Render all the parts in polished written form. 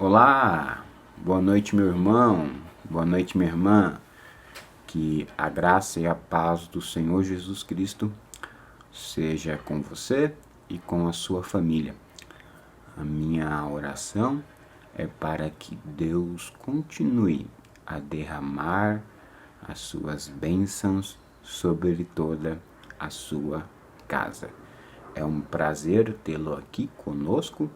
Olá, boa noite, meu irmão, boa noite, minha irmã. Que a graça e a paz do Senhor Jesus Cristo seja com você e com a sua família. A minha oração é para que Deus continue a derramar as suas bênçãos sobre toda a sua casa. É um prazer tê-lo aqui conosco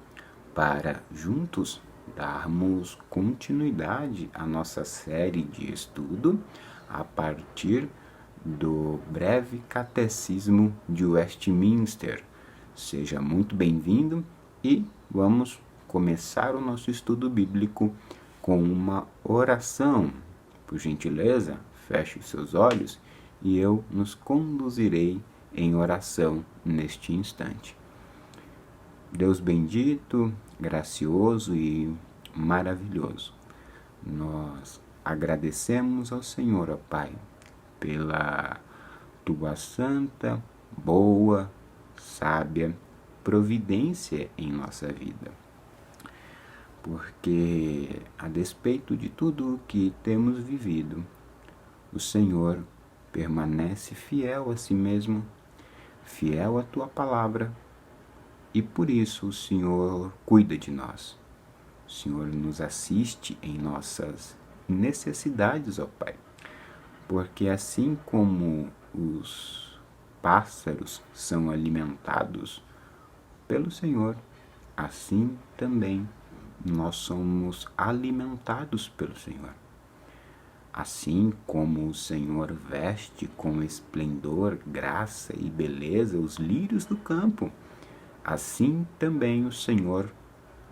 para juntos darmos continuidade à nossa série de estudo a partir do breve catecismo de Westminster. Seja muito bem-vindo e vamos começar o nosso estudo bíblico com uma oração. Por gentileza, feche os seus olhos e eu nos conduzirei em oração neste instante. Deus bendito, gracioso e maravilhoso, nós agradecemos ao Senhor, ó Pai, pela tua santa, boa, sábia providência em nossa vida. Porque, a despeito de tudo o que temos vivido, o Senhor permanece fiel a si mesmo, fiel à tua palavra, e por isso o Senhor cuida de nós. O Senhor nos assiste em nossas necessidades, ó Pai. Porque assim como os pássaros são alimentados pelo Senhor, assim também nós somos alimentados pelo Senhor. Assim como o Senhor veste com esplendor, graça e beleza os lírios do campo, assim também o Senhor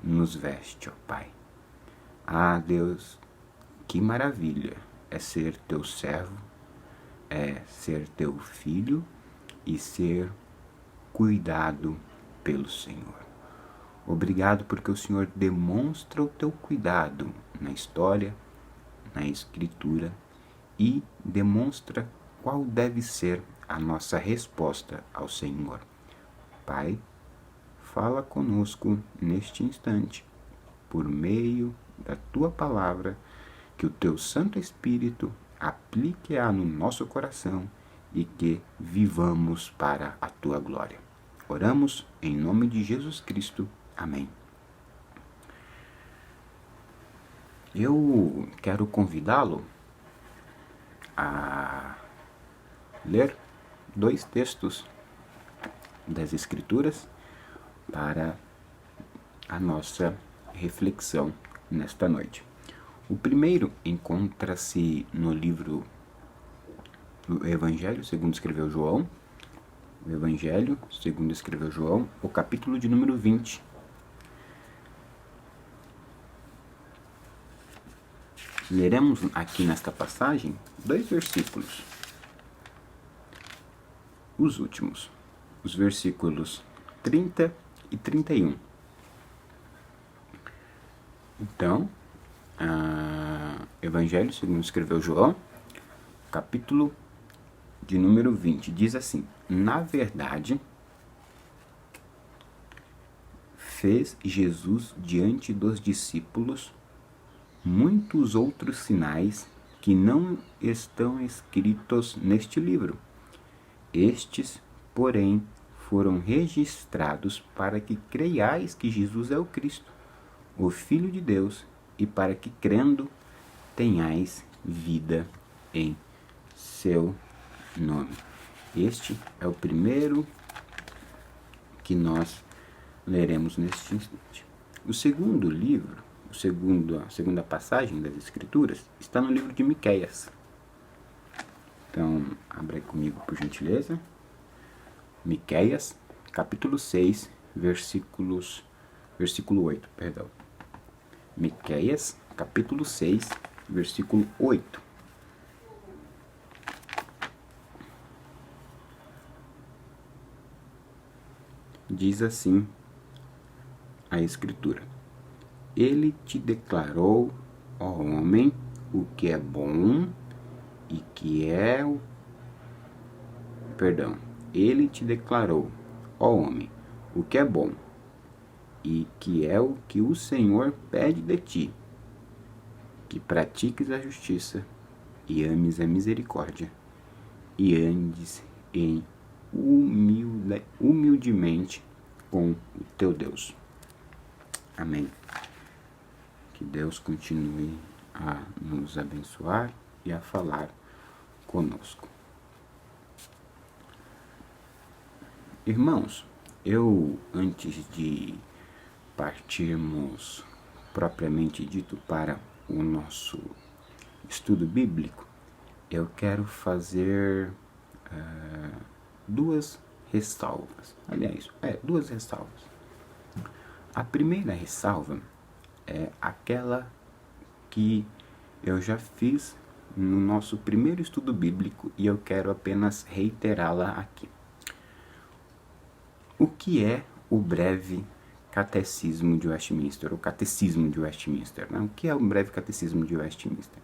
nos veste, ó Pai. Ah, Deus, que maravilha é ser teu servo, é ser teu filho e ser cuidado pelo Senhor. Obrigado porque o Senhor demonstra o teu cuidado na história, na Escritura e demonstra qual deve ser a nossa resposta ao Senhor. Pai, fala conosco neste instante, por meio da tua palavra, que o teu Santo Espírito aplique-a no nosso coração e que vivamos para a tua glória. Oramos em nome de Jesus Cristo. Amém. Eu quero convidá-lo a ler 2 textos das Escrituras para a nossa reflexão nesta noite. O primeiro encontra-se no livro do Evangelho segundo escreveu João, o Evangelho segundo escreveu João, o capítulo de número 20. Leremos aqui nesta passagem 2 versículos, os últimos, os versículos 30 e 31. Então, Evangelho segundo escreveu João, capítulo de número 20, diz assim: na verdade, fez Jesus diante dos discípulos muitos outros sinais que não estão escritos neste livro. Estes, porém, foram registrados para que creiais que Jesus é o Cristo, o Filho de Deus, e para que, crendo, tenhais vida em seu nome. Este é o primeiro que nós leremos neste instante. O segundo livro, a segunda passagem das Escrituras, está no livro de Miqueias. Então, abra aí comigo, por gentileza. Miqueias, capítulo 6, versículo 8, perdão. Miqueias, capítulo 6, versículo 8. Diz assim a Escritura: Ele te declarou, ó homem, o que é bom e que é o... Ele te declarou, ó homem, o que é bom e que é o que o Senhor pede de ti, que pratiques a justiça e ames a misericórdia e andes em humildemente com o teu Deus. Amém. Que Deus continue a nos abençoar e a falar conosco. Irmãos, antes de partirmos propriamente dito para o nosso estudo bíblico, eu quero fazer duas ressalvas. Aliás, duas ressalvas. A primeira ressalva é aquela que eu já fiz no nosso primeiro estudo bíblico e eu quero apenas reiterá-la aqui. O que é o breve catecismo de Westminster, o catecismo de Westminster, né? O que é o breve catecismo de Westminster?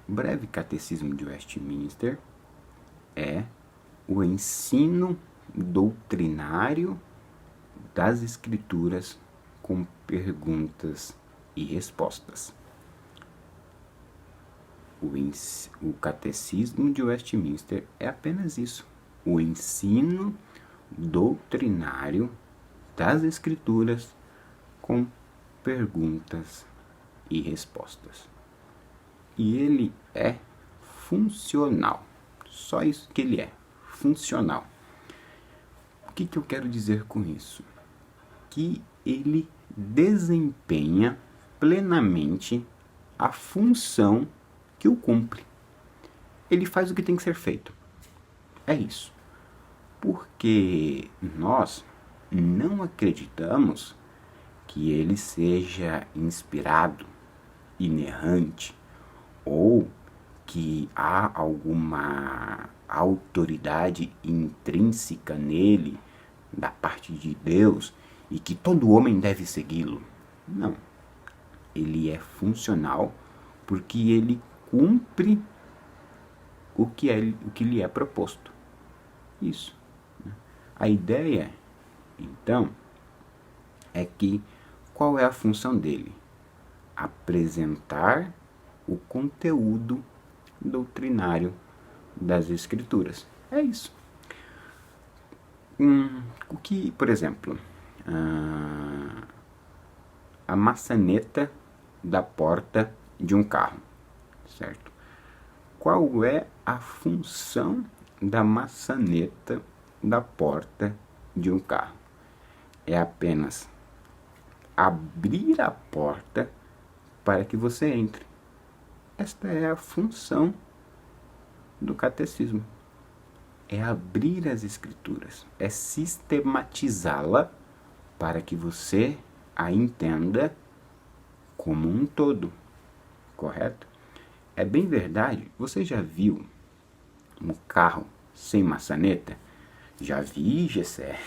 O breve catecismo de Westminster é o ensino doutrinário das Escrituras com perguntas e respostas. O catecismo de Westminster é apenas isso, o ensino doutrinário das Escrituras com perguntas e respostas. E ele é funcional. Só isso que ele é, funcional. O que eu quero dizer com isso? Que ele desempenha plenamente a função que o cumpre. Ele faz o que tem que ser feito. É isso. Porque nós não acreditamos que ele seja inspirado, inerrante, ou que há alguma autoridade intrínseca nele, da parte de Deus, e que todo homem deve segui-lo. Não. Ele é funcional porque ele cumpre o que lhe é proposto. Isso. A ideia, então, é que qual é a função dele? Apresentar o conteúdo doutrinário das Escrituras. É isso. O que, por exemplo, a maçaneta da porta de um carro, certo? Qual é a função da maçaneta da porta de um carro? É apenas abrir a porta para que você entre. Esta é a função do catecismo. É abrir as Escrituras, é sistematizá-la para que você a entenda como um todo, correto? É bem verdade. Você já viu um carro sem maçaneta? Já vi, Gessé.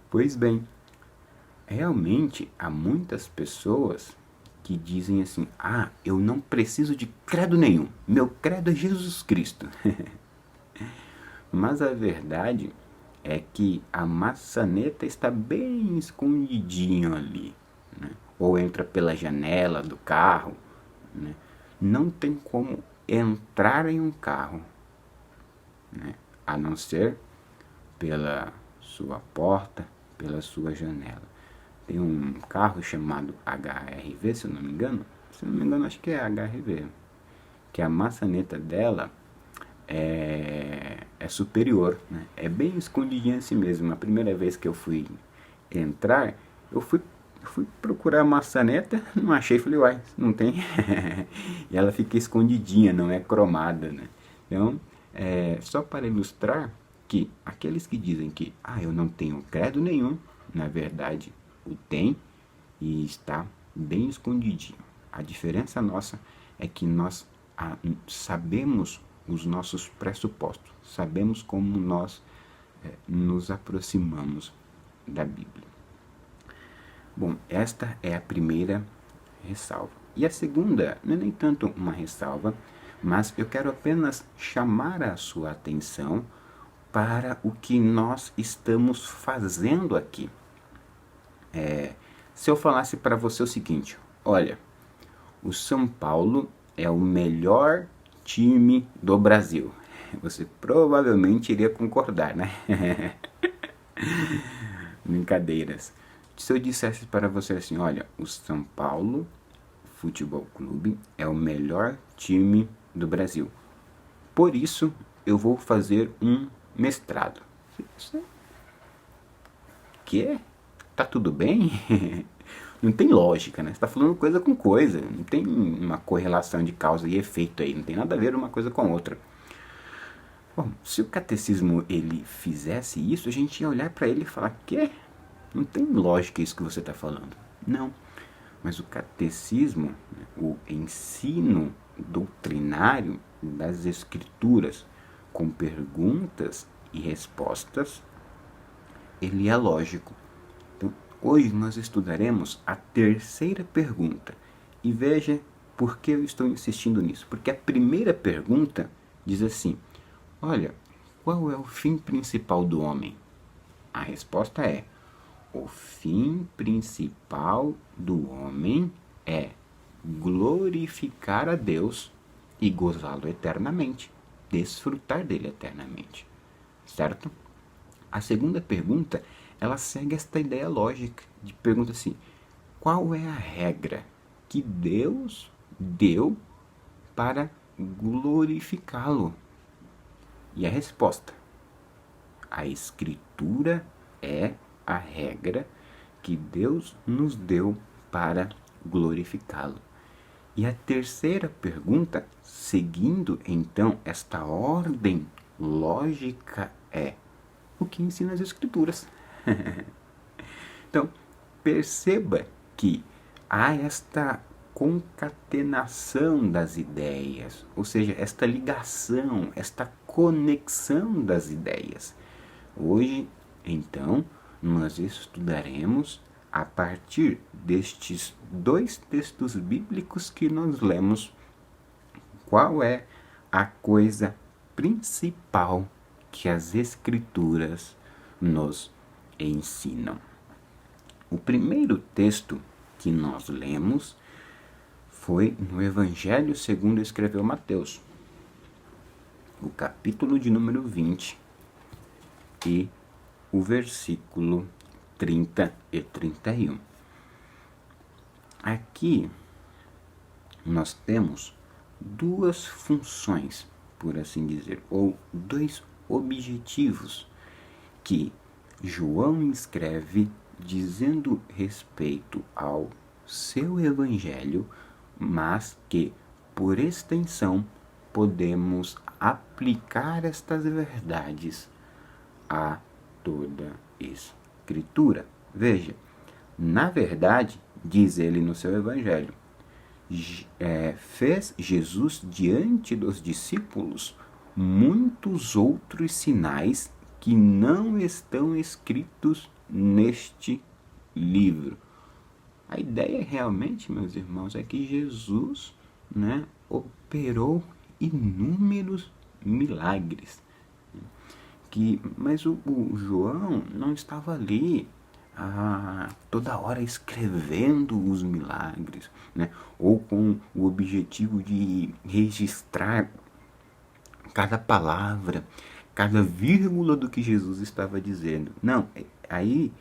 Pois bem, realmente há muitas pessoas que dizem assim: eu não preciso de credo nenhum, meu credo é Jesus Cristo. Mas a verdade é que a maçaneta está bem escondidinho ali, né? Ou entra pela janela do carro, né? Não tem como entrar em um carro, né? A não ser pela sua porta, pela sua janela. Tem um carro chamado HRV, se eu não me engano, acho que é HRV, que a maçaneta dela é superior, né? É bem escondidinha assim mesmo. A primeira vez que eu fui entrar, eu fui procurar a maçaneta, não achei, falei, uai, não tem. E ela fica escondidinha, não é cromada, né? Então, só para ilustrar que aqueles que dizem que eu não tenho credo nenhum, na verdade o tem e está bem escondidinho. A diferença nossa é que nós sabemos os nossos pressupostos, sabemos como nós nos aproximamos da Bíblia. Bom, esta é a primeira ressalva. E a segunda não é nem tanto uma ressalva, mas eu quero apenas chamar a sua atenção para o que nós estamos fazendo aqui. Se eu falasse para você o seguinte, olha, o São Paulo é o melhor time do Brasil. Você provavelmente iria concordar, né? Brincadeiras. Se eu dissesse para você assim, olha, o São Paulo Futebol Clube é o melhor time do Brasil. Por isso, eu vou fazer um mestrado. Que? Tá tudo bem? Não tem lógica, né? Você tá falando coisa com coisa. Não tem uma correlação de causa e efeito aí. Não tem nada a ver uma coisa com a outra. Bom, se o catecismo ele fizesse isso, a gente ia olhar para ele e falar, que não tem lógica isso que você está falando. Não, mas o catecismo, o ensino doutrinário das escrituras com perguntas e respostas, ele é lógico. Então, hoje nós estudaremos a terceira pergunta. E veja por que eu estou insistindo nisso. Porque a primeira pergunta diz assim, olha, qual é o fim principal do homem? A resposta é, o fim principal do homem é glorificar a Deus e gozá-lo eternamente, desfrutar dele eternamente, certo? A segunda pergunta, ela segue esta ideia lógica de pergunta assim, qual é a regra que Deus deu para glorificá-lo? E a resposta, a Escritura é a regra que Deus nos deu para glorificá-lo. E a terceira pergunta, seguindo então esta ordem lógica, é o que ensina as Escrituras. Então, perceba que há esta concatenação das ideias, ou seja, esta ligação, esta conexão das ideias. Hoje, então, nós estudaremos a partir destes dois textos bíblicos que nós lemos, qual é a coisa principal que as Escrituras nos ensinam. O primeiro texto que nós lemos foi no Evangelho segundo escreveu Mateus, o capítulo de número 20 e o versículo 30 e 31. Aqui nós temos duas funções, por assim dizer, ou dois objetivos que João escreve dizendo respeito ao seu evangelho, mas que, por extensão, podemos aplicar estas verdades a toda Escritura. Veja, na verdade, diz ele no seu evangelho, fez Jesus diante dos discípulos muitos outros sinais que não estão escritos neste livro. A ideia realmente, meus irmãos, é que Jesus, né, operou inúmeros milagres. Mas o João não estava ali toda hora escrevendo os milagres, né, ou com o objetivo de registrar cada palavra, cada vírgula do que Jesus estava dizendo. Não, aí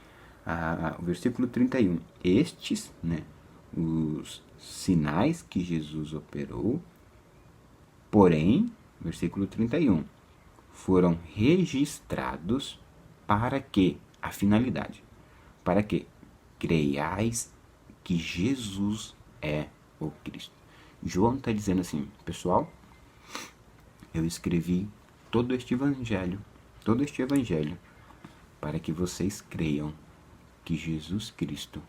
o versículo 31, estes, né, os sinais que Jesus operou, porém, versículo 31, foram registrados para que, a finalidade, para que creiais que Jesus é o Cristo. João está dizendo assim, pessoal, eu escrevi todo este evangelho, para que vocês creiam que Jesus Cristo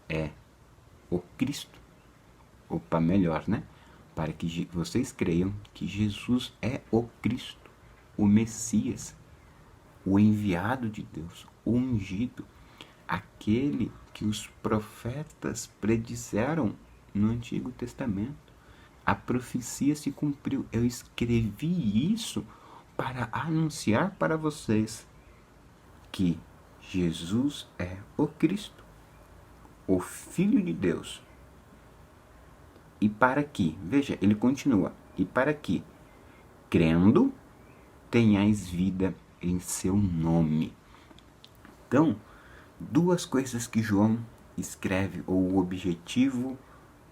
é o Cristo. Opa, melhor, né? Para que vocês creiam que Jesus é o Cristo, o Messias, o enviado de Deus, o ungido, aquele que os profetas predisseram no Antigo Testamento. A profecia se cumpriu. Eu escrevi isso para anunciar para vocês que Jesus é o Cristo, o Filho de Deus. E para que, veja, ele continua, e para que, crendo, tenhais vida em seu nome. Então, duas coisas que João escreve, ou o objetivo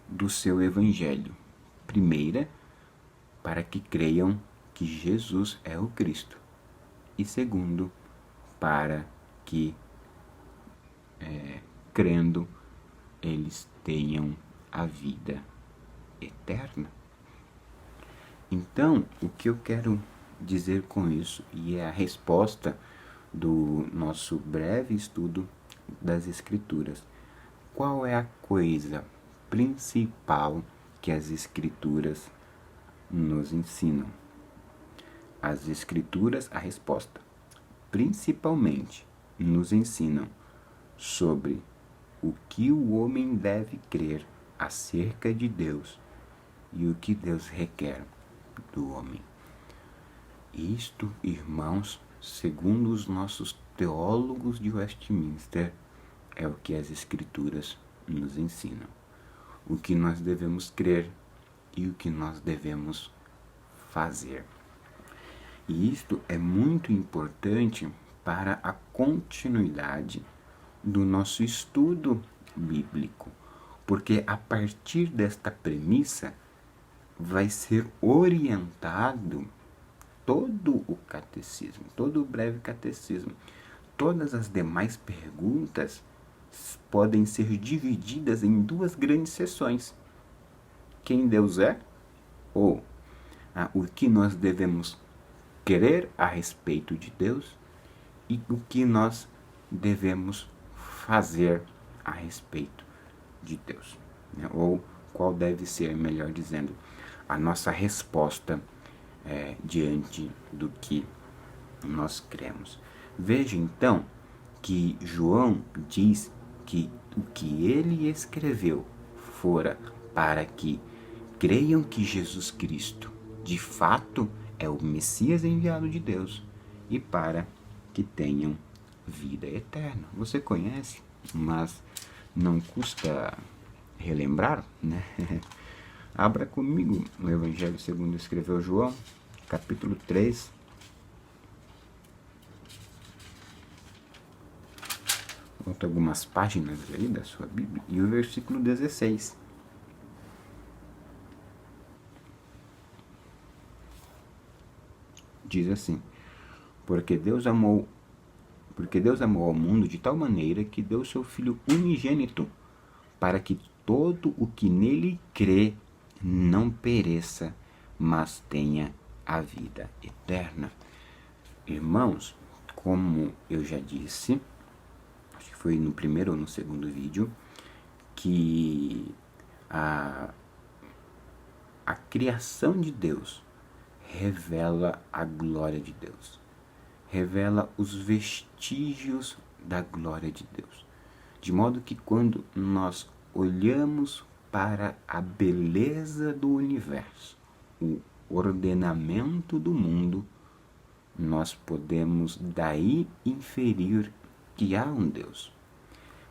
do seu evangelho. Primeira, para que creiam que Jesus é o Cristo. E segundo, para que, crendo, eles tenham a vida eterna. Então, o que eu quero dizer com isso, e é a resposta do nosso breve estudo das Escrituras. Qual é a coisa principal que as Escrituras nos ensinam? As Escrituras, a resposta, principalmente nos ensinam sobre o que o homem deve crer acerca de Deus e o que Deus requer do homem. Isto, irmãos, segundo os nossos teólogos de Westminster, é o que as Escrituras nos ensinam. O que nós devemos crer e o que nós devemos fazer. E isto é muito importante para a continuidade do nosso estudo bíblico, porque a partir desta premissa vai ser orientado todo o catecismo, todo o breve catecismo. Todas as demais perguntas podem ser divididas em duas grandes seções. Quem Deus é? Ou o que nós devemos crer a respeito de Deus e o que nós devemos fazer a respeito de Deus. Ou qual deve ser, melhor dizendo, a nossa resposta diante do que nós cremos. Veja então que João diz que o que ele escreveu fora para que creiam que Jesus Cristo de fato é o Messias enviado de Deus e para que tenham vida eterna. Você conhece, mas não custa relembrar, né? Abra comigo no Evangelho segundo escreveu João, capítulo 3. Volta algumas páginas aí da sua Bíblia. E o versículo 16. Diz assim: Porque Deus amou ao mundo de tal maneira que deu seu Filho unigênito, para que todo o que nele crê não pereça, mas tenha a vida eterna. Irmãos, como eu já disse, acho que foi no primeiro ou no segundo vídeo, que a criação de Deus revela a glória de Deus, revela os vestígios da glória de Deus, de modo que quando nós olhamos para a beleza do universo, o ordenamento do mundo, nós podemos daí inferir que há um Deus.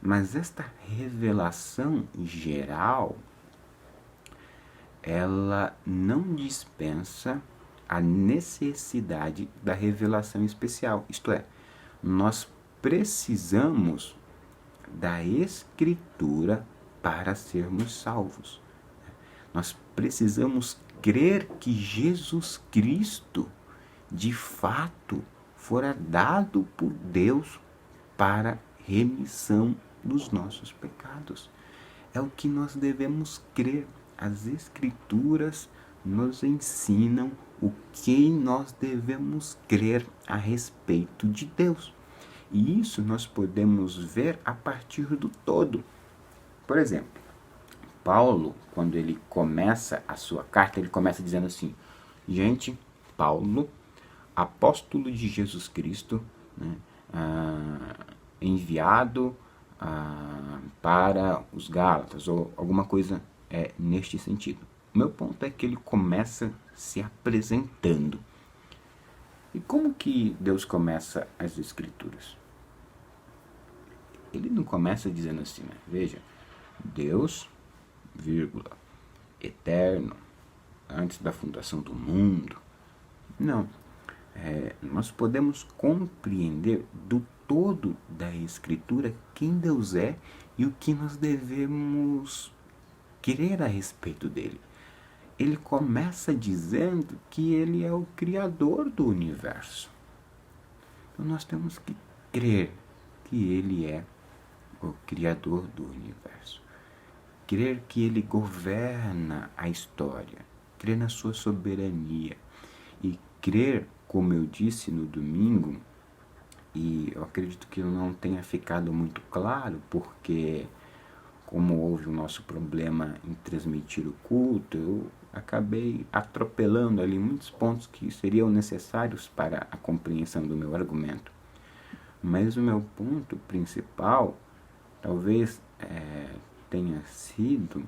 Mas esta revelação geral, ela não dispensa a necessidade da revelação especial. Isto é, nós precisamos da Escritura para sermos salvos. Nós precisamos crer que Jesus Cristo, de fato, fora dado por Deus para remissão dos nossos pecados. É o que nós devemos crer. As Escrituras nos ensinam o que nós devemos crer a respeito de Deus. E isso nós podemos ver a partir do todo. Por exemplo, Paulo, quando ele começa a sua carta, ele começa dizendo assim: gente, Paulo, apóstolo de Jesus Cristo, né, enviado para os Gálatas, ou alguma coisa neste sentido. O meu ponto é que ele começa se apresentando. E como que Deus começa as Escrituras? Ele não começa dizendo assim, né? Veja, Deus, vírgula, eterno, antes da fundação do mundo. Não. Nós podemos compreender do todo da Escritura quem Deus é e o que nós devemos crer a respeito dele. Ele começa dizendo que ele é o Criador do universo. Então nós temos que crer que ele é o Criador do universo. Crer que ele governa a história, crer na sua soberania e crer, como eu disse no domingo, e eu acredito que não tenha ficado muito claro, porque como houve o nosso problema em transmitir o culto, eu acabei atropelando ali muitos pontos que seriam necessários para a compreensão do meu argumento. Mas o meu ponto principal talvez tenha sido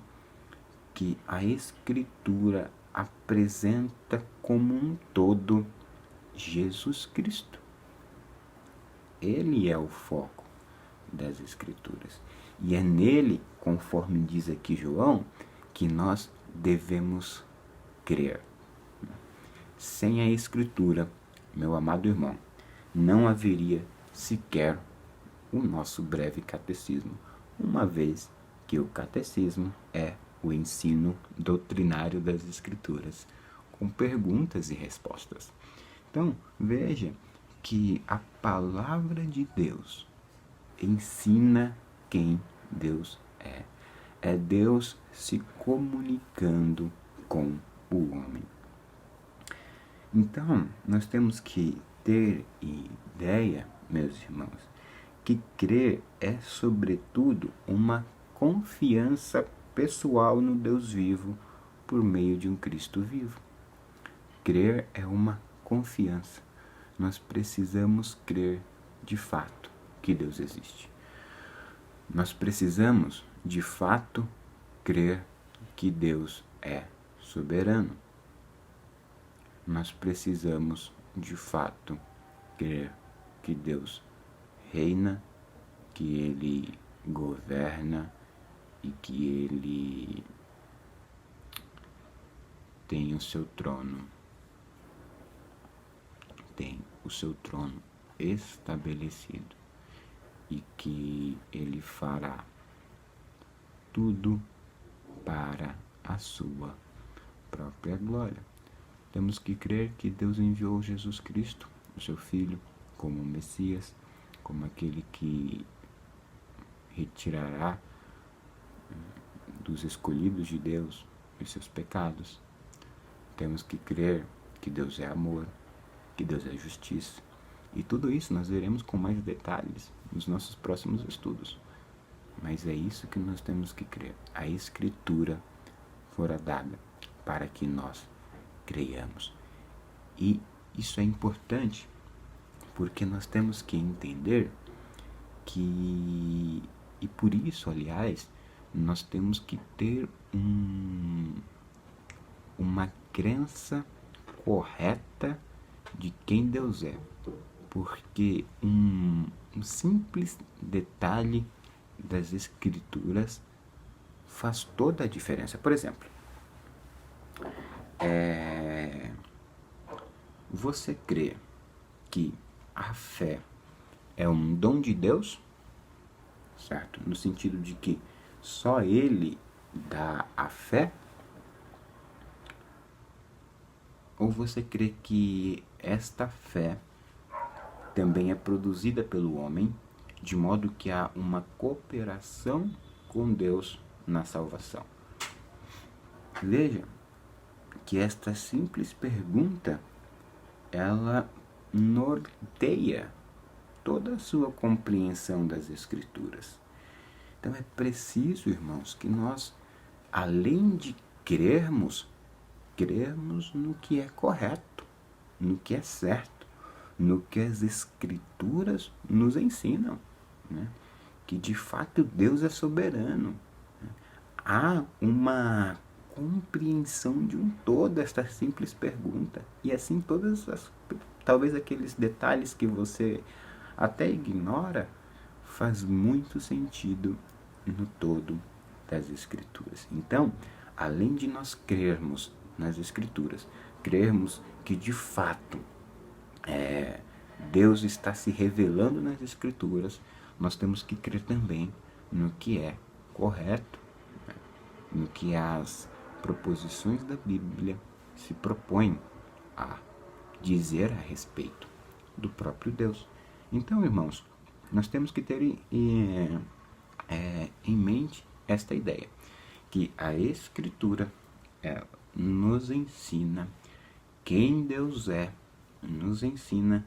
que a Escritura apresenta como um todo Jesus Cristo. Ele é o foco das Escrituras. E é nele, conforme diz aqui João, que nós devemos crer. Sem a Escritura, meu amado irmão, não haveria sequer o nosso breve catecismo, uma vez que o catecismo é o ensino doutrinário das Escrituras, com perguntas e respostas. Então, veja que a palavra de Deus ensina quem Deus é. É Deus se comunicando com o homem. Então, nós temos que ter ideia, meus irmãos, que crer é, sobretudo, uma confiança pessoal no Deus vivo por meio de um Cristo vivo. Crer é uma confiança. Nós precisamos crer de fato que Deus existe. Nós precisamos, de fato, crer que Deus é soberano. Nós precisamos, de fato, crer que Deus reina, que Ele governa e que Ele tem o seu trono. Tem o seu trono estabelecido e que Ele fará tudo para a sua própria glória. Temos que crer que Deus enviou Jesus Cristo, o seu Filho, como Messias, como aquele que retirará dos escolhidos de Deus os seus pecados. Temos que crer que Deus é amor, que Deus é justiça. E tudo isso nós veremos com mais detalhes nos nossos próximos estudos. Mas é isso que nós temos que crer. A Escritura fora dada para que nós creiamos. E isso é importante porque nós temos que entender que, e por isso, aliás, nós temos que ter uma crença correta de quem Deus é. Porque um simples detalhe das Escrituras faz toda a diferença. Por exemplo, você crê que a fé é um dom de Deus? Certo? No sentido de que só Ele dá a fé? Ou você crê que esta fé também é produzida pelo homem, de modo que há uma cooperação com Deus na salvação? Veja que esta simples pergunta, ela norteia toda a sua compreensão das Escrituras. Então é preciso, irmãos, que nós, além de crermos no que é correto, no que é certo, no que as Escrituras nos ensinam, né? Que de fato Deus é soberano. Há uma compreensão de um todo esta simples pergunta, e assim todas as talvez aqueles detalhes que você até ignora, faz muito sentido no todo das Escrituras. Então, além de nós crermos nas Escrituras, crermos que de fato Deus está se revelando nas Escrituras, nós temos que crer também no que é correto, né? No que as proposições da Bíblia se propõem a dizer a respeito do próprio Deus. Então, irmãos, nós temos que ter em mente esta ideia, que a Escritura nos ensina quem Deus é, nos ensina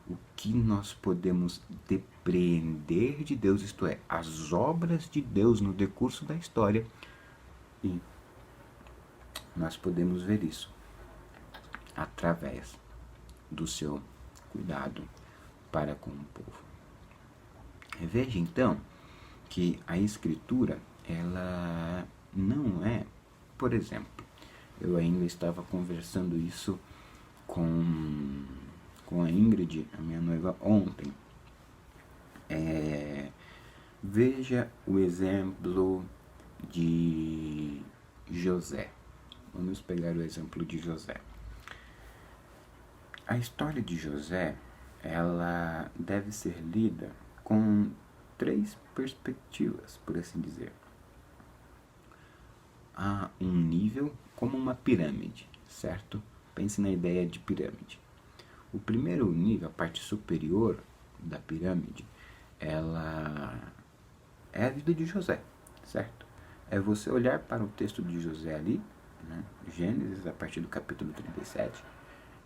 o que nós podemos depreender de Deus, isto é, as obras de Deus no decurso da história, e nós podemos ver isso através do seu cuidado para com o povo. Veja então que a Escritura, ela não é, por exemplo, eu ainda estava conversando isso com a Ingrid, a minha noiva, ontem. Veja o exemplo de José. Vamos pegar o exemplo de José. A história de José, ela deve ser lida com 3 perspectivas, por assim dizer. Há um nível como uma pirâmide, certo? Pense na ideia de pirâmide. O primeiro nível, a parte superior da pirâmide, ela é a vida de José, certo? É você olhar para o texto de José ali, né, Gênesis, a partir do capítulo 37,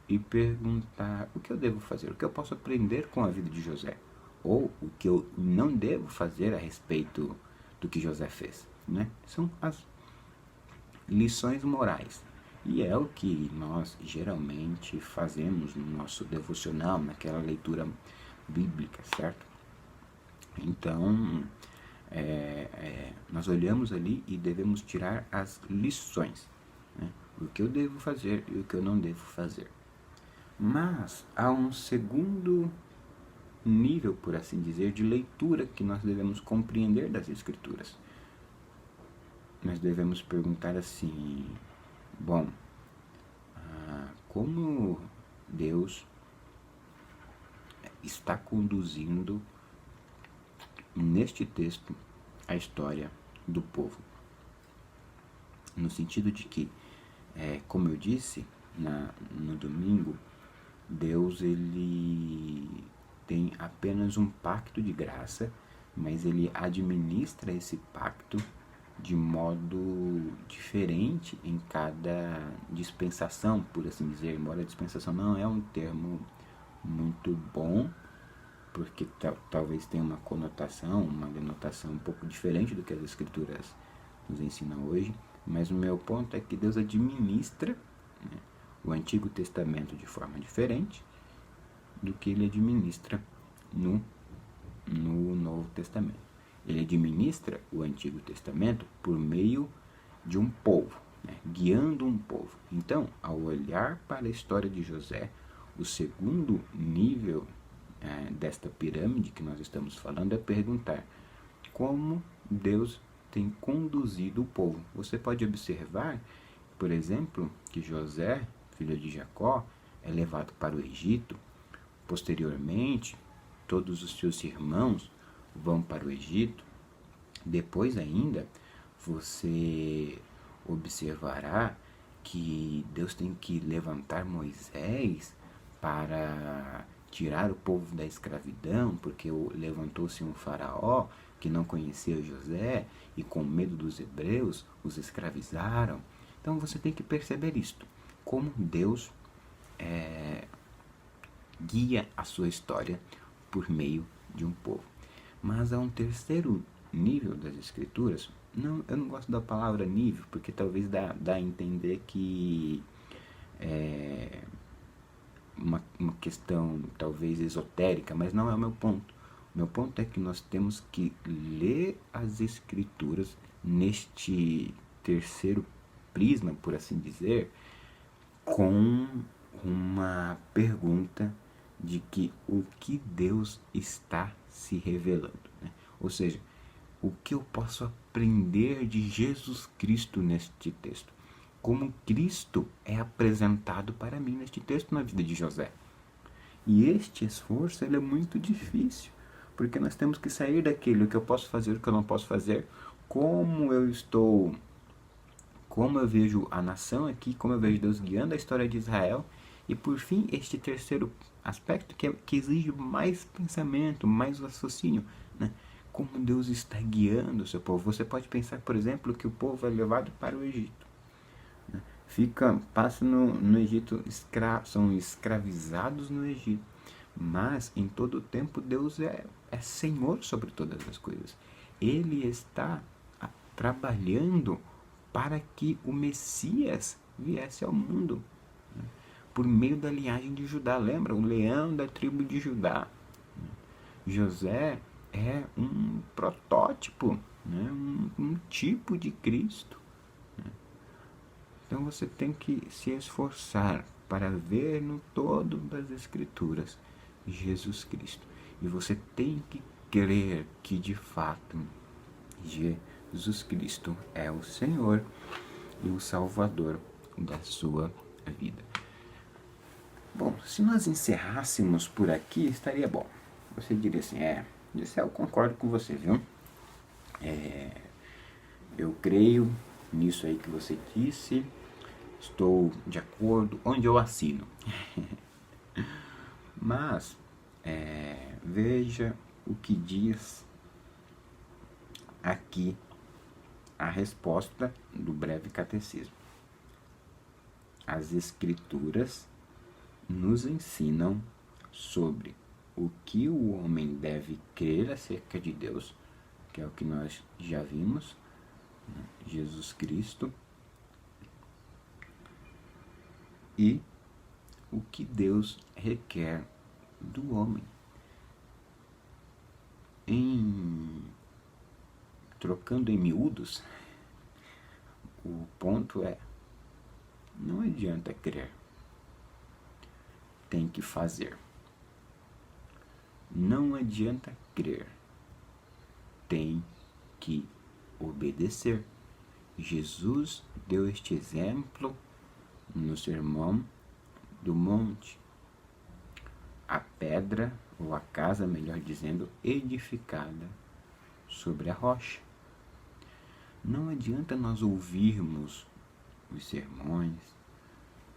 e perguntar o que eu devo fazer, o que eu posso aprender com a vida de José, ou o que eu não devo fazer a respeito do que José fez, né? São as lições morais. E é o que nós geralmente fazemos no nosso devocional, naquela leitura bíblica, certo? Então, nós olhamos ali e devemos tirar as lições, né? O que eu devo fazer e o que eu não devo fazer. Mas há um segundo nível, por assim dizer, de leitura que nós devemos compreender das Escrituras. Nós devemos perguntar assim: bom, como Deus está conduzindo neste texto a história do povo? No sentido de que, como eu disse no domingo, Deus ele tem apenas um pacto de graça, mas ele administra esse pacto de modo diferente em cada dispensação, por assim dizer. Embora a dispensação não é um termo muito bom, porque talvez tenha uma conotação, uma denotação um pouco diferente do que as Escrituras nos ensinam hoje, mas o meu ponto é que Deus administra, né, o Antigo Testamento de forma diferente do que ele administra no Novo Testamento. Ele administra o Antigo Testamento por meio de um povo, né, guiando um povo. Então, ao olhar para a história de José, o segundo nível desta pirâmide que nós estamos falando é perguntar como Deus tem conduzido o povo. Você pode observar, por exemplo, que José, filho de Jacó, é levado para o Egito. Posteriormente, todos os seus irmãos vão para o Egito. Depois ainda, você observará que Deus tem que levantar Moisés para tirar o povo da escravidão, porque levantou-se um faraó que não conhecia José e com medo dos hebreus os escravizaram. Então você tem que perceber isto, como Deus guia a sua história por meio de um povo. Mas há um terceiro nível das Escrituras. Eu não gosto da palavra nível, porque talvez dá a entender que é uma questão talvez esotérica, mas não é o meu ponto. O meu ponto é que nós temos que ler as Escrituras neste terceiro prisma, por assim dizer, com uma pergunta de que o que Deus está se revelando, né? Ou seja, o que eu posso aprender de Jesus Cristo neste texto? Como Cristo é apresentado para mim neste texto na vida de José. E este esforço ele é muito difícil, porque nós temos que sair daquilo que eu posso fazer, o que eu não posso fazer, como eu estou, como eu vejo a nação aqui, como eu vejo Deus guiando a história de Israel, e por fim este terceiro aspecto que exige mais pensamento, mais raciocínio, né? Como Deus está guiando o seu povo. Você pode pensar, por exemplo, que o povo é levado para o Egito, né? Passa no Egito, são escravizados no Egito, mas em todo o tempo Deus é Senhor sobre todas as coisas. Ele está trabalhando para que o Messias viesse ao mundo, né? Por meio da linhagem de Judá. Lembra? O leão da tribo de Judá. José é um protótipo, né? um tipo de Cristo. Então você tem que se esforçar para ver no todo das Escrituras Jesus Cristo. E você tem que crer que de fato Jesus Cristo é o Senhor e o Salvador da sua vida. Bom, se nós encerrássemos por aqui, estaria bom. Você diria assim, eu concordo com você, viu? Eu creio nisso aí que você disse, estou de acordo, onde eu assino. Mas, veja o que diz aqui a resposta do breve catecismo. As Escrituras nos ensinam sobre o que o homem deve crer acerca de Deus, que é o que nós já vimos, né? Jesus Cristo, e o que Deus requer do homem. Trocando em miúdos, o ponto é, não adianta crer, tem que fazer. Não adianta crer, tem que obedecer. Jesus deu este exemplo no Sermão do Monte. A pedra, ou a casa, melhor dizendo, edificada sobre a rocha. Não adianta nós ouvirmos os sermões,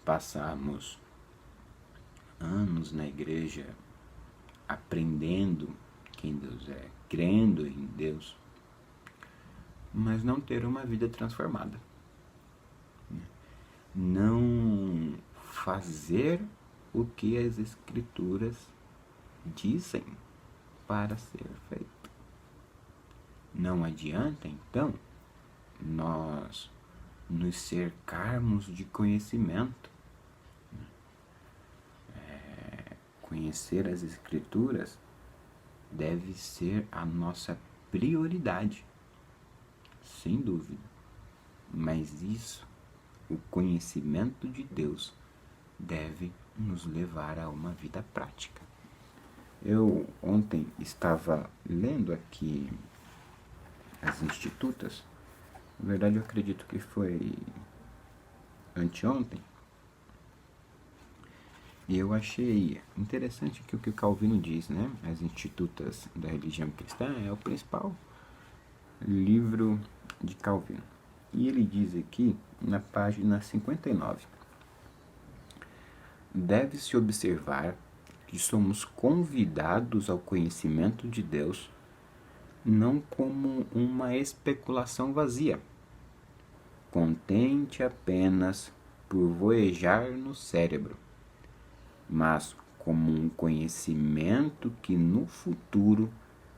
passarmos anos na igreja aprendendo quem Deus é, crendo em Deus, mas não ter uma vida transformada. Não fazer o que as Escrituras dizem para ser feito. Não adianta, então, nós nos cercarmos de conhecimento. Conhecer as Escrituras deve ser a nossa prioridade, sem dúvida. Mas isso, o conhecimento de Deus, deve nos levar a uma vida prática. Eu ontem estava lendo aqui as Institutas, na verdade eu acredito que foi anteontem, e eu achei interessante que o que Calvino diz, né? As Institutas da Religião Cristã é o principal livro de Calvino. E ele diz aqui, na página 59, deve-se observar que somos convidados ao conhecimento de Deus não como uma especulação vazia, contente apenas por voejar no cérebro, mas como um conhecimento que no futuro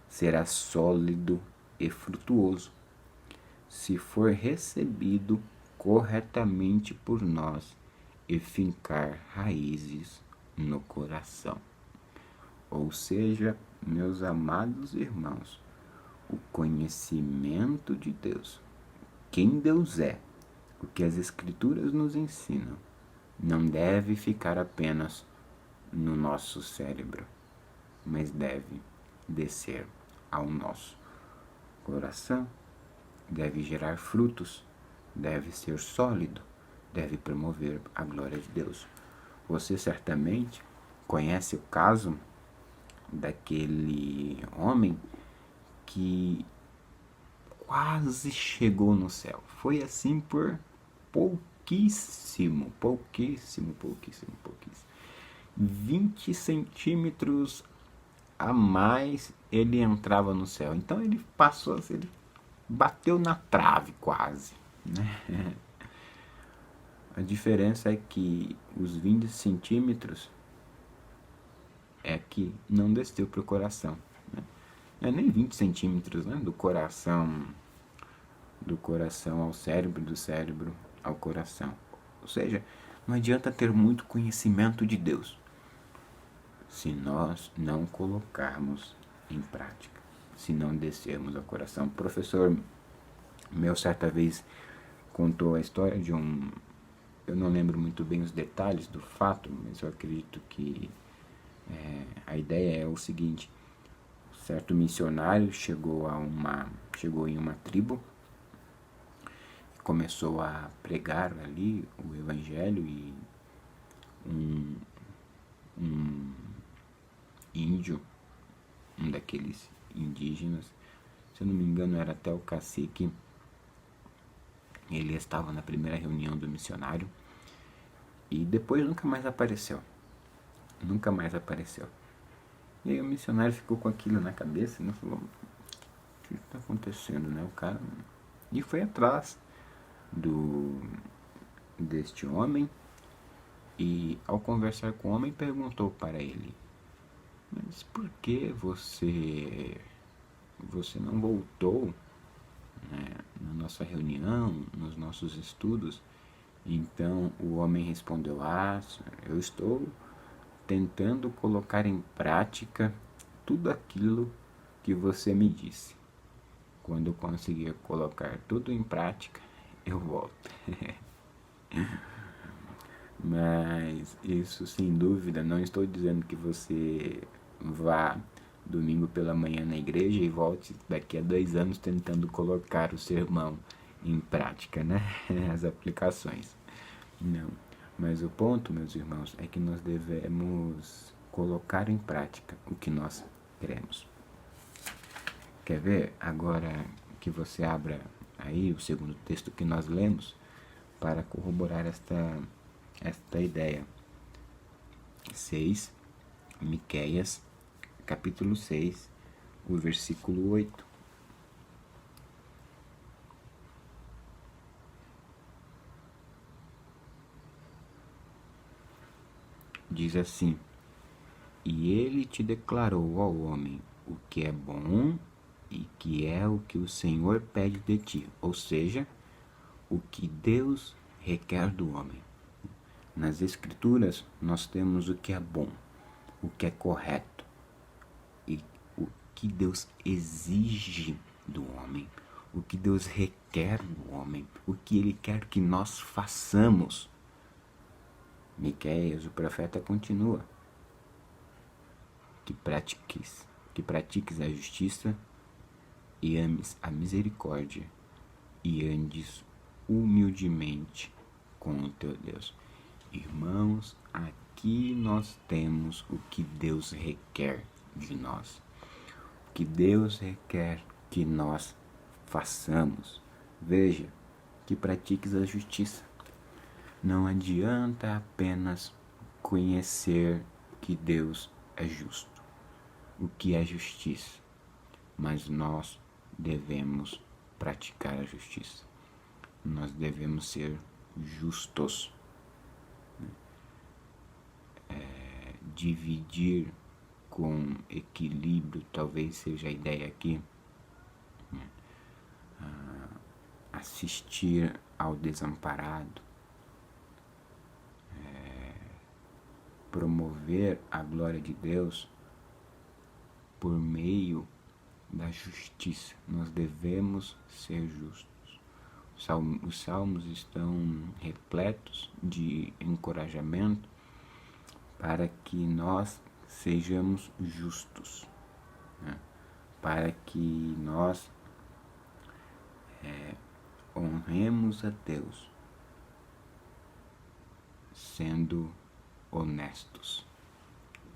será sólido e frutuoso, se for recebido corretamente por nós e fincar raízes no coração. Ou seja, meus amados irmãos, o conhecimento de Deus, quem Deus é, o que as Escrituras nos ensinam, não deve ficar apenas no nosso cérebro, mas deve descer ao nosso coração, deve gerar frutos, deve ser sólido, deve promover a glória de Deus. Você certamente conhece o caso daquele homem que quase chegou no céu. Foi assim por pouquíssimo. 20 centímetros a mais ele entrava no céu. Então ele passou, ele bateu na trave quase, né? A diferença é que os 20 centímetros é que não desceu para o coração, né? Não é nem 20 centímetros, né? Do coração ao cérebro, do cérebro ao coração. Ou seja, não adianta ter muito conhecimento de Deus se nós não colocarmos em prática, se não descermos ao coração. O professor meu certa vez contou a história de eu não lembro muito bem os detalhes do fato, mas eu acredito que a ideia é o seguinte: certo missionário chegou em uma tribo, começou a pregar ali o evangelho, e um índio, um daqueles indígenas, se eu não me engano era até o cacique, ele estava na primeira reunião do missionário e depois nunca mais apareceu. E aí o missionário ficou com aquilo na cabeça, né? Falou: o que está acontecendo, né? O cara... E foi atrás deste homem, e ao conversar com o homem perguntou para ele: mas por que você não voltou, né, na nossa reunião, nos nossos estudos? Então o homem respondeu: eu estou tentando colocar em prática tudo aquilo que você me disse. Quando eu conseguir colocar tudo em prática, eu volto. Mas isso, sem dúvida, não estou dizendo que você vá domingo pela manhã na igreja e volte daqui a 2 anos tentando colocar o sermão em prática, né? As aplicações. Não. Mas o ponto, meus irmãos, é que nós devemos colocar em prática o que nós queremos. Quer ver? Agora que você abra aí o segundo texto que nós lemos para corroborar esta ideia. 6, Miqueias, capítulo 6, o versículo 8. Diz assim: e ele te declarou, ó homem, o que é bom e que é o que o Senhor pede de ti, ou seja, o que Deus requer do homem. Nas Escrituras nós temos o que é bom, o que é correto e o que Deus exige do homem, o que Deus requer do homem, o que Ele quer que nós façamos. Miqueias, o profeta, continua: que pratiques a justiça e ames a misericórdia e andes humildemente com o teu Deus. Irmãos, aqui nós temos o que Deus requer de nós, o que Deus requer que nós façamos. Veja, que pratiques a justiça. Não adianta apenas conhecer que Deus é justo, o que é justiça, mas nós devemos praticar a justiça. Nós devemos ser justos. Dividir com equilíbrio, talvez seja a ideia aqui. Assistir ao desamparado, promover a glória de Deus por meio da justiça. Nós devemos ser justos. Ou Os salmos estão repletos de encorajamento para que nós sejamos justos, né? Para que nós honremos a Deus sendo honestos,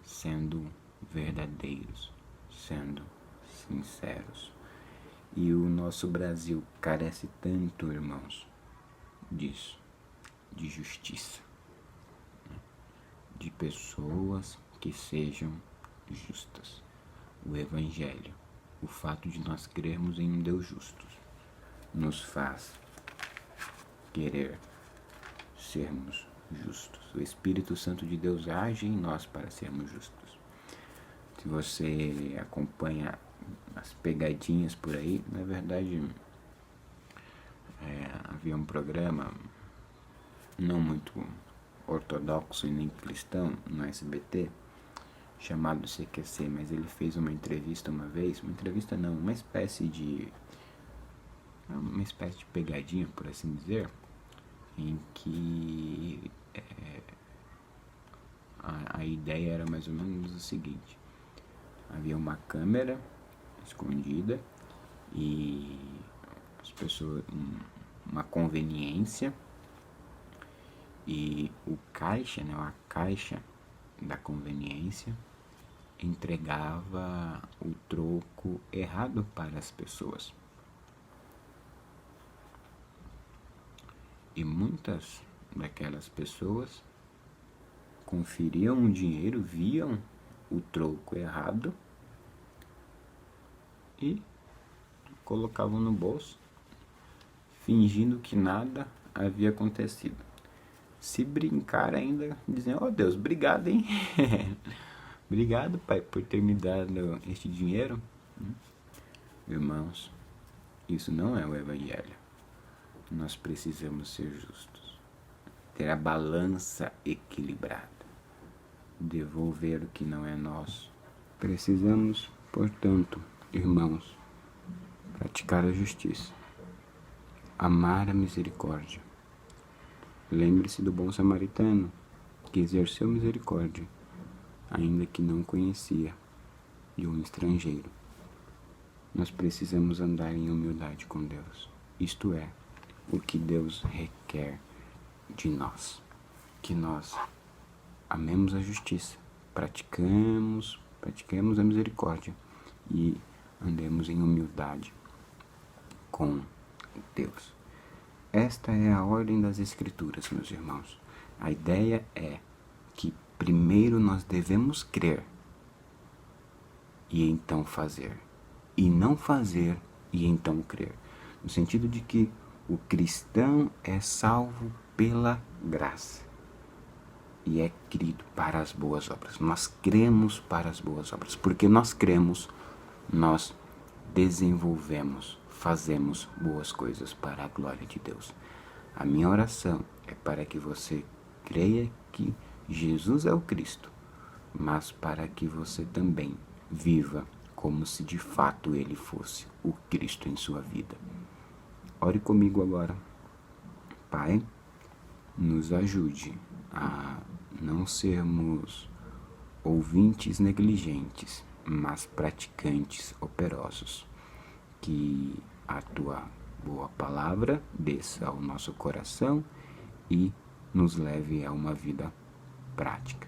sendo verdadeiros, sendo sinceros. E o nosso Brasil carece tanto, irmãos, disso, de justiça, né? De pessoas que sejam justas. O Evangelho, o fato de nós crermos em um Deus justo, nos faz querer sermos justos. O Espírito Santo de Deus age em nós para sermos justos. Se você acompanha as pegadinhas por aí, na verdade, havia um programa não muito ortodoxo e nem cristão no SBT, chamado CQC, mas ele fez uma entrevista uma vez, uma espécie de pegadinha, por assim dizer, em que a ideia era mais ou menos o seguinte: havia uma câmera escondida e as pessoas, uma conveniência, e o caixa, né, a caixa da conveniência entregava o troco errado para as pessoas. E muitas daquelas pessoas conferiam o dinheiro, viam o troco errado e colocavam no bolso, fingindo que nada havia acontecido. Se brincar ainda, dizendo: "Oh Deus, obrigado, hein? Obrigado, Pai, por ter me dado este dinheiro." Irmãos, isso não é o Evangelho. Nós precisamos ser justos, ter a balança equilibrada, devolver o que não é nosso. Precisamos, portanto, irmãos, praticar a justiça, amar a misericórdia. Lembre-se do bom samaritano, que exerceu misericórdia, ainda que não conhecia, de um estrangeiro. Nós precisamos andar em humildade com Deus. Isto é o que Deus requer de nós. Que nós amemos a justiça, pratiquemos a misericórdia e andemos em humildade com Deus. Esta é a ordem das Escrituras, meus irmãos. A ideia é que primeiro nós devemos crer e então fazer, e não fazer e então crer. No sentido de que o cristão é salvo pela graça e é crido para as boas obras. Nós cremos para as boas obras. Porque nós cremos, nós desenvolvemos, fazemos boas coisas para a glória de Deus. A minha oração é para que você creia que Jesus é o Cristo, mas para que você também viva como se de fato Ele fosse o Cristo em sua vida. Ore comigo agora. Pai, nos ajude a não sermos ouvintes negligentes, mas praticantes operosos. Que a Tua boa palavra desça ao nosso coração e nos leve a uma vida prática.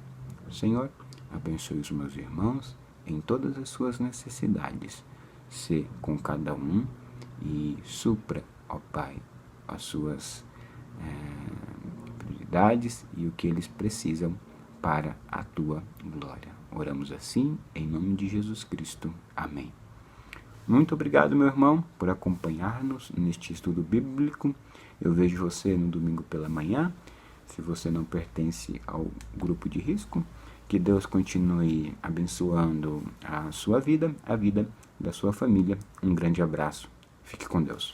Senhor, abençoe os meus irmãos em todas as suas necessidades. Sê com cada um e supra, ó Pai, as suas prioridades e o que eles precisam para a Tua glória. Oramos assim, em nome de Jesus Cristo. Amém. Muito obrigado, meu irmão, por acompanhar-nos neste estudo bíblico. Eu vejo você no domingo pela manhã. Se você não pertence ao grupo de risco, que Deus continue abençoando a sua vida, a vida da sua família. Um grande abraço. Fique com Deus.